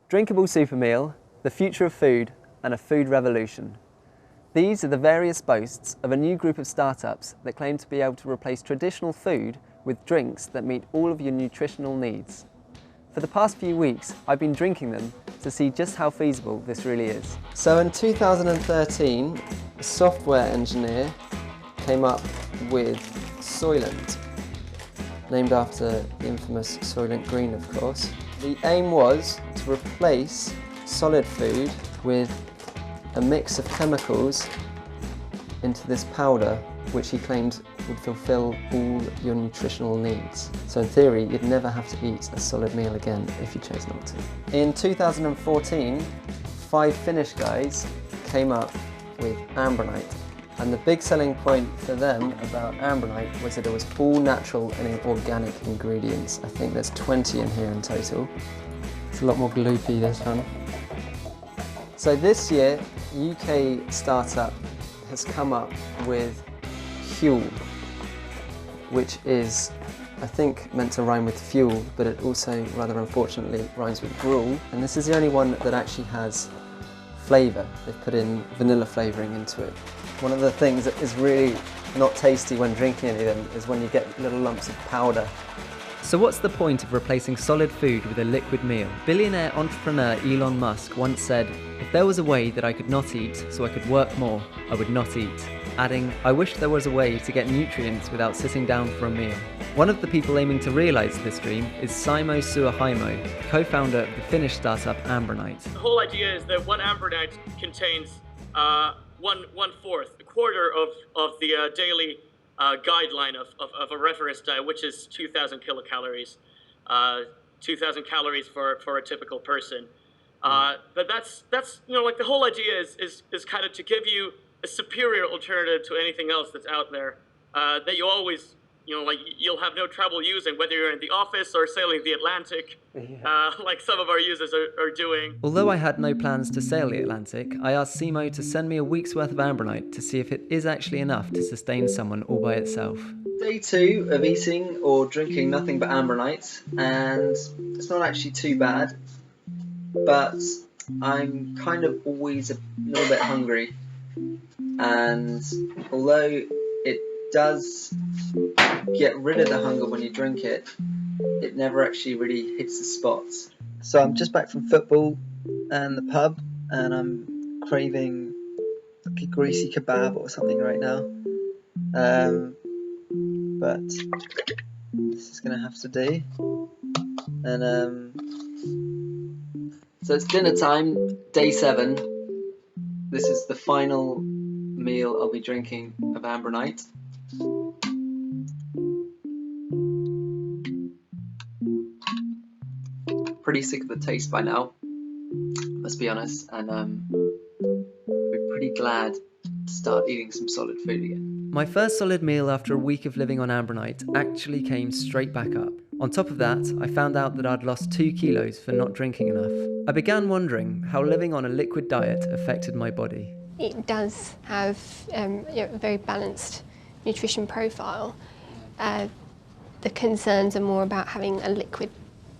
drinkable supermeal, the future of food, and a food revolution. These are the various boasts of a new group of startups that claim to be able to replace traditional food with drinks that meet all of your nutritional needs. For the past few weeks, I've been drinking them to see just how feasible this really is. So in 2013, a software engineer came up with Soylent, named after the infamous Soylent Green, of course. The aim was to replace solid food with a mix of chemicals into this powder, which he claimed would fulfill all your nutritional needs. So in theory, you'd never have to eat a solid meal again if you chose not to. In 2014, 5 Finnish guys came up with Ambronite. And the big selling point for them about Ambronite was that it was all natural and organic ingredients. I think there's 20 in here in total. It's a lot more gloopy, this one. So this year, UK startup has come up with Huel, which is, I think, meant to rhyme with fuel, but it also, rather unfortunately, rhymes with gruel. And this is the only one that actually has flavour. They've put in vanilla flavouring into it. One of the things that is really not tasty when drinking any of them is when you get little lumps of powder. So what's the point of replacing solid food with a liquid meal? Billionaire entrepreneur Elon Musk once said, "If there was a way that I could not eat so I could work more, I would not eat," adding, "I wish there was a way to get nutrients without sitting down for a meal." One of the people aiming to realise this dream is Simo Suohaimo, co-founder of the Finnish startup Ambronite. The whole idea is that one Ambronite contains a quarter of the daily guideline of a reference diet, which is 2,000 kilocalories, 2,000 calories for a typical person. But that's like the whole idea is kind of to give you a superior alternative to anything else that's out there that you always, you'll have no trouble using, whether you're in the office or sailing the Atlantic, like some of our users are doing. Although I had no plans to sail the Atlantic, I asked Simo to send me a week's worth of Ambronite to see if it is actually enough to sustain someone all by itself. Day 2 of eating or drinking nothing but Ambronite, and it's not actually too bad, but I'm kind of always a little bit hungry, and although it does get rid of the hunger when you drink it, it never actually really hits the spots. So I'm just back from football and the pub, and I'm craving like a greasy kebab or something right now. But this is gonna have to do. And so it's dinner time, day 7. This is the final meal I'll be drinking of Ambronite. Pretty sick of the taste by now, must be honest, and we're pretty glad to start eating some solid food again. My first solid meal after a week of living on Ambronite actually came straight back up. On top of that, I found out that I'd lost 2 kilos for not drinking enough. I began wondering how living on a liquid diet affected my body. It does have a very balanced nutrition profile. The concerns are more about having a liquid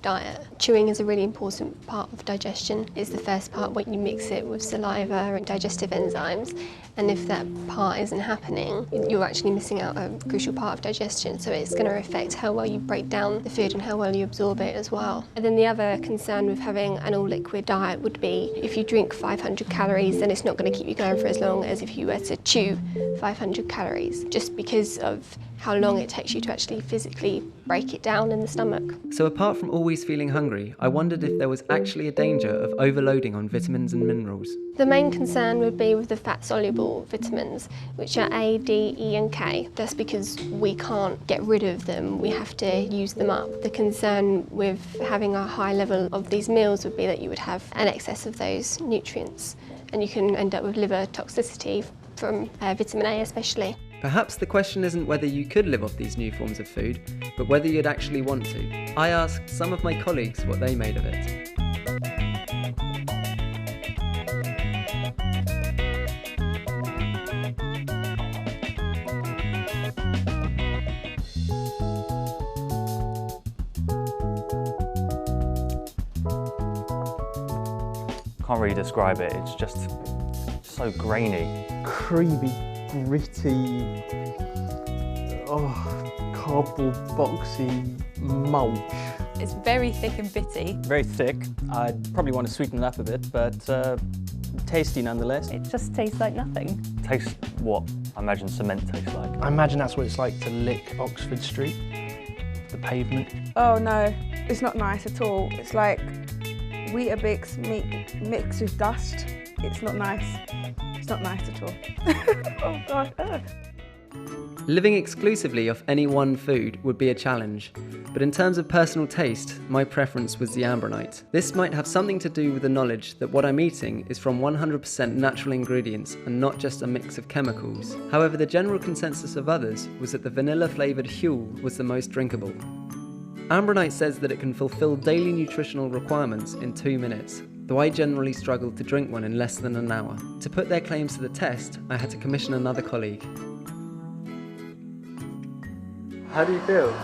diet. Chewing is a really important part of digestion. It's the first part when you mix it with saliva and digestive enzymes, and if that part isn't happening, you're actually missing out a crucial part of digestion, so it's going to affect how well you break down the food and how well you absorb it as well. And then the other concern with having an all-liquid diet would be if you drink 500 calories, then it's not going to keep you going for as long as if you were to chew 500 calories, just because of how long it takes you to actually physically break it down in the stomach. So apart from always feeling hungry, I wondered if there was actually a danger of overloading on vitamins and minerals. The main concern would be with the fat-soluble vitamins, which are A, D, E and K. That's because we can't get rid of them, we have to use them up. The concern with having a high level of these meals would be that you would have an excess of those nutrients, and you can end up with liver toxicity from vitamin A especially. Perhaps the question isn't whether you could live off these new forms of food, but whether you'd actually want to. I asked some of my colleagues what they made of it. can't really describe it, it's just so grainy. Creamy, gritty, cardboard boxy mulch. It's very thick and bitty. Very thick. I'd probably want to sweeten it up a bit, but tasty nonetheless. It just tastes like nothing. Tastes what I imagine cement tastes like. I imagine that's what it's like to lick Oxford Street, the pavement. Oh no, it's not nice at all. It's like Weetabix mixed with dust. It's not nice. It's not nice at all. Oh God. Ugh. Living exclusively off any one food would be a challenge, but in terms of personal taste, my preference was the Ambronite. This might have something to do with the knowledge that what I'm eating is from 100% natural ingredients and not just a mix of chemicals. However, the general consensus of others was that the vanilla-flavoured Huel was the most drinkable. Ambronite says that it can fulfill daily nutritional requirements in 2 minutes, though I generally struggled to drink one in less than an hour. To put their claims to the test, I had to commission another colleague. How do you feel?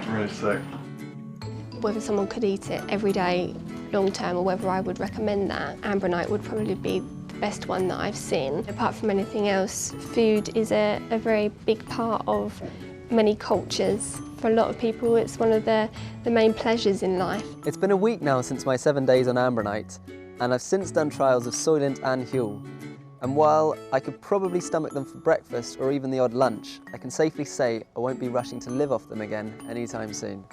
Really sick. Whether someone could eat it every day, long term, or whether I would recommend that, Ambronite would probably be the best one that I've seen. Apart from anything else, food is a very big part of many cultures. For a lot of people, it's one of the main pleasures in life. It's been a week now since my 7 days on Ambronite, and I've since done trials of Soylent and Huel. And while I could probably stomach them for breakfast or even the odd lunch, I can safely say I won't be rushing to live off them again anytime soon.